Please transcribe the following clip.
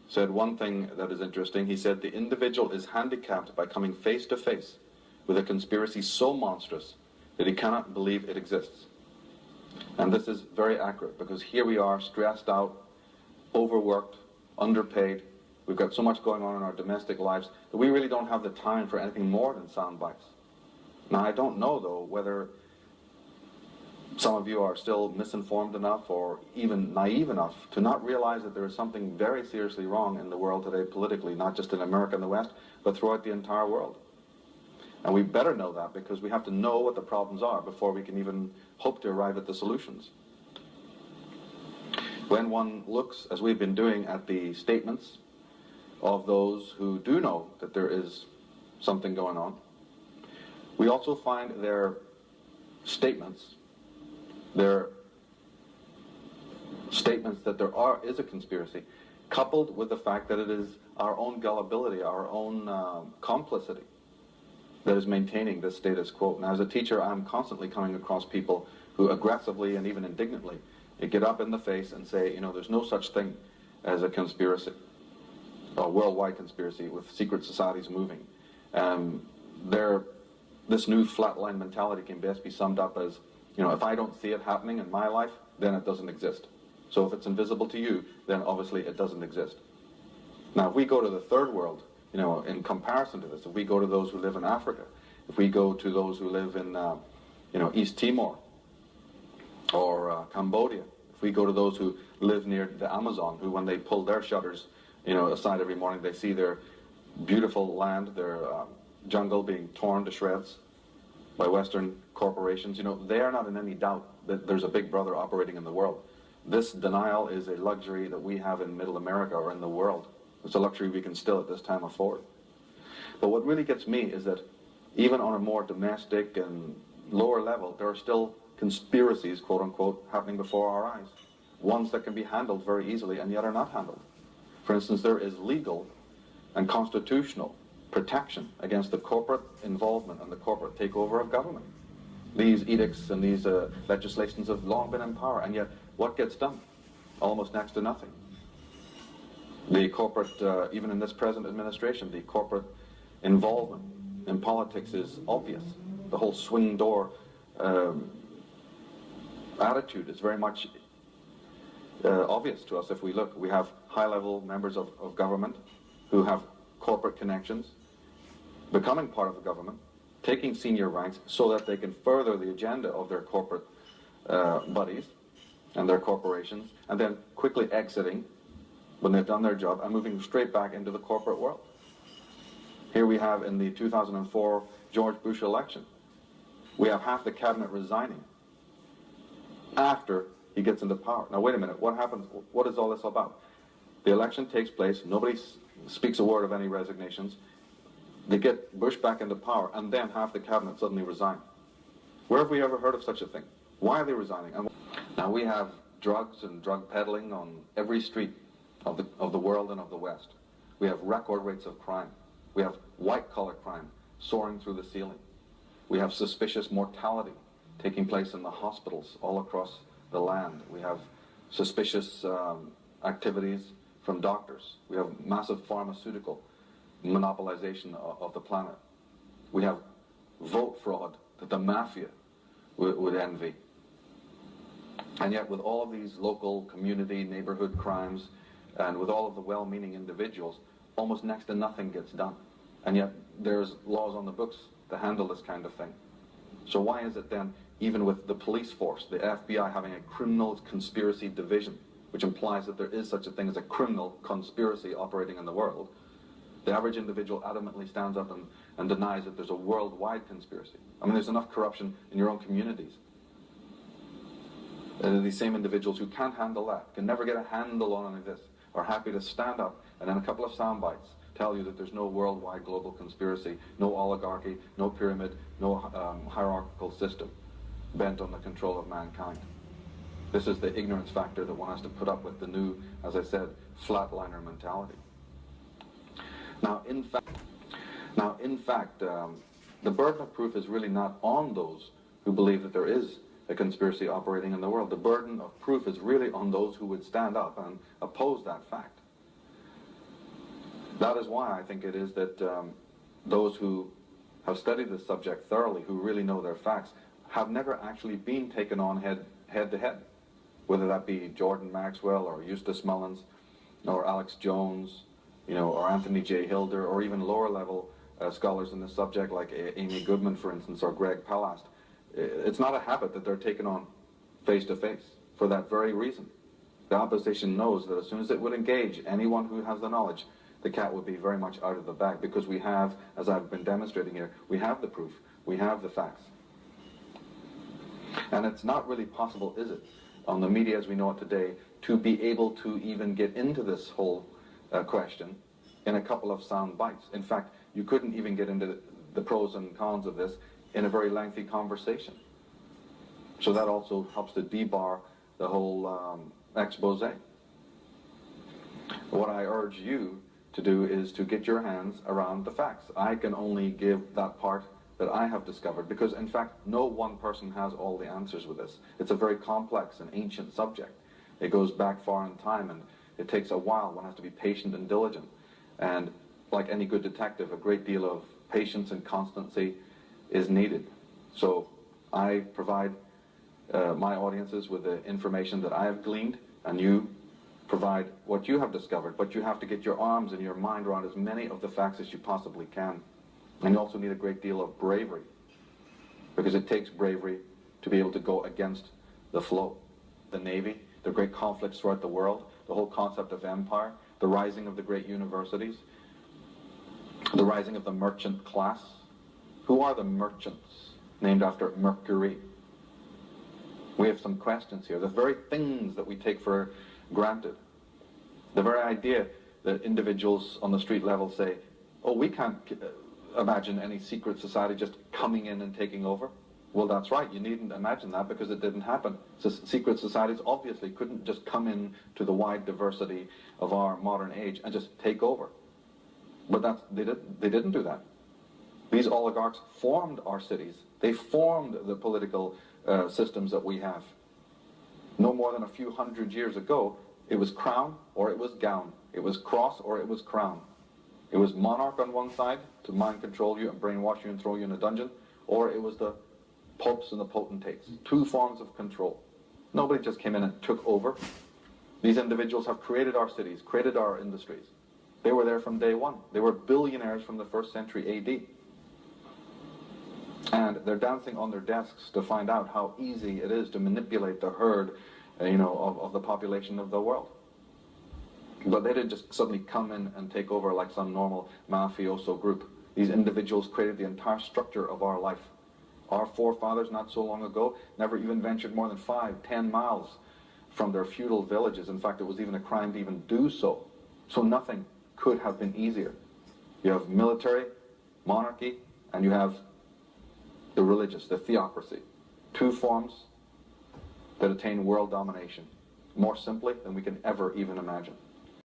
said one thing that is interesting. He said the individual is handicapped by coming face to face with a conspiracy so monstrous that he cannot believe it exists. And this is very accurate, because here we are, stressed out, overworked, underpaid. We've got so much going on in our domestic lives that we really don't have the time for anything more than sound bites. Now, I don't know, though, whether some of you are still misinformed enough or even naive enough to not realize that there is something very seriously wrong in the world today politically, not just in America and the West, but throughout the entire world. And we better know that, because we have to know what the problems are before we can even hope to arrive at the solutions. When one looks, as we've been doing, at the statements of those who do know that there is something going on, we also find their statements that there is a conspiracy, coupled with the fact that it is our own gullibility, our own complicity, that is maintaining this status quo. Now, as a teacher, I'm constantly coming across people who aggressively and even indignantly get up in the face and say, you know, there's no such thing as a conspiracy, a worldwide conspiracy with secret societies moving. This new flatline mentality can best be summed up as, you know, if I don't see it happening in my life, then it doesn't exist. So if it's invisible to you, then obviously it doesn't exist. Now, if we go to the third world, you know, in comparison to this, if we go to those who live in Africa, if we go to those who live in, you know, East Timor or Cambodia, if we go to those who live near the Amazon, who when they pull their shutters, you know, aside every morning, they see their beautiful land, their jungle being torn to shreds by Western corporations, you know, they are not in any doubt that there's a big brother operating in the world. This denial is a luxury that we have in Middle America or in the world. It's a luxury we can still at this time afford. But what really gets me is that even on a more domestic and lower level, there are still conspiracies, quote unquote, happening before our eyes. Ones that can be handled very easily and yet are not handled. For instance, there is legal and constitutional protection against the corporate involvement and the corporate takeover of government. These edicts and these legislations have long been in power, and yet what gets done? Almost next to nothing. The corporate, even in this present administration, the corporate involvement in politics is obvious. The whole swing door attitude is very much obvious to us if we look. We have high-level members of government who have corporate connections, becoming part of the government, taking senior ranks so that they can further the agenda of their corporate buddies and their corporations, and then quickly exiting when they've done their job and moving straight back into the corporate world. Here we have in the 2004 George Bush election, we have half the cabinet resigning after he gets into power. Now wait a minute, what happens? What is all this about? The election takes place, nobody speaks a word of any resignations, they get Bush back into power, and then half the cabinet suddenly resign. Where have we ever heard of such a thing? Why are they resigning? And now we have drugs and drug peddling on every street of the world and of the West. We have record rates of crime. We have white-collar crime soaring through the ceiling. We have suspicious mortality taking place in the hospitals all across the land. We have suspicious activities from doctors. We have massive pharmaceutical monopolization of the planet. We have vote fraud that the mafia would envy. And yet with all of these local, community, neighborhood crimes, and with all of the well-meaning individuals, almost next to nothing gets done. And yet there's laws on the books to handle this kind of thing. So why is it then, even with the police force, the FBI having a criminal conspiracy division, which implies that there is such a thing as a criminal conspiracy operating in the world, the average individual adamantly stands up and denies that there's a worldwide conspiracy? I mean, there's enough corruption in your own communities. These same individuals who can't handle that, can never get a handle on any of this, are happy to stand up and in a couple of sound bites tell you that there's no worldwide global conspiracy, no oligarchy, no pyramid, no hierarchical system bent on the control of mankind. This is the ignorance factor that one has to put up with, the new, as I said, flatliner mentality. Now, in fact, the burden of proof is really not on those who believe that there is a conspiracy operating in the world. The burden of proof is really on those who would stand up and oppose that fact. That is why I think it is that those who have studied this subject thoroughly, who really know their facts, have never actually been taken on head to head, whether that be Jordan Maxwell or Eustace Mullins or Alex Jones, or Anthony J. Hilder, or even lower level scholars in this subject like Amy Goodman, for instance, or Greg Palast. It's not a habit that they're taken on face to face for that very reason. The opposition knows that as soon as it would engage anyone who has the knowledge, the cat would be very much out of the bag, because we have, as I've been demonstrating here, we have the proof, we have the facts. And it's not really possible, is it, on the media as we know it today, to be able to even get into this whole question in a couple of sound bites. In fact, you couldn't even get into the pros and cons of this in a very lengthy conversation. So that also helps to debar the whole expose. What I urge you to do is to get your hands around the facts. I can only give that part that I have discovered, because in fact no one person has all the answers with this. It's a very complex and ancient subject. It goes back far in time, and it takes a while. One has to be patient and diligent, and like any good detective, a great deal of patience and constancy is needed. So I provide my audiences with the information that I have gleaned, and you provide what you have discovered, but you have to get your arms and your mind around as many of the facts as you possibly can. And you also need a great deal of bravery, because it takes bravery to be able to go against the flow. The Navy, the great conflicts throughout the world, the whole concept of empire, the rising of the great universities, the rising of the merchant class. Who are the merchants? Named after Mercury. We have some questions here. The very things that we take for granted, the very idea that individuals on the street level say, oh, we can't imagine any secret society just coming in and taking over. Well, that's right, you needn't imagine that, because it didn't happen. So secret societies obviously couldn't just come in to the wide diversity of our modern age and just take over. But they didn't do that. These oligarchs formed our cities. They formed the political systems that we have. No more than a few hundred years ago, it was crown or it was gown. It was cross or it was crown. It was monarch on one side to mind control you and brainwash you and throw you in a dungeon, or it was the popes and the potentates. Two forms of control. Nobody just came in and took over. These individuals have created our cities, created our industries. They were there from day one. They were billionaires from the 1st century AD. And they're dancing on their desks to find out how easy it is to manipulate the herd, of the population of the world. But they didn't just suddenly come in and take over like some normal mafioso group. These individuals created the entire structure of our life. Our forefathers, not so long ago, never even ventured more than 5-10 miles from their feudal villages. In fact, it was even a crime to even do so. So nothing could have been easier. You have military, monarchy, and you have the religious, the theocracy. Two forms that attain world domination more simply than we can ever even imagine.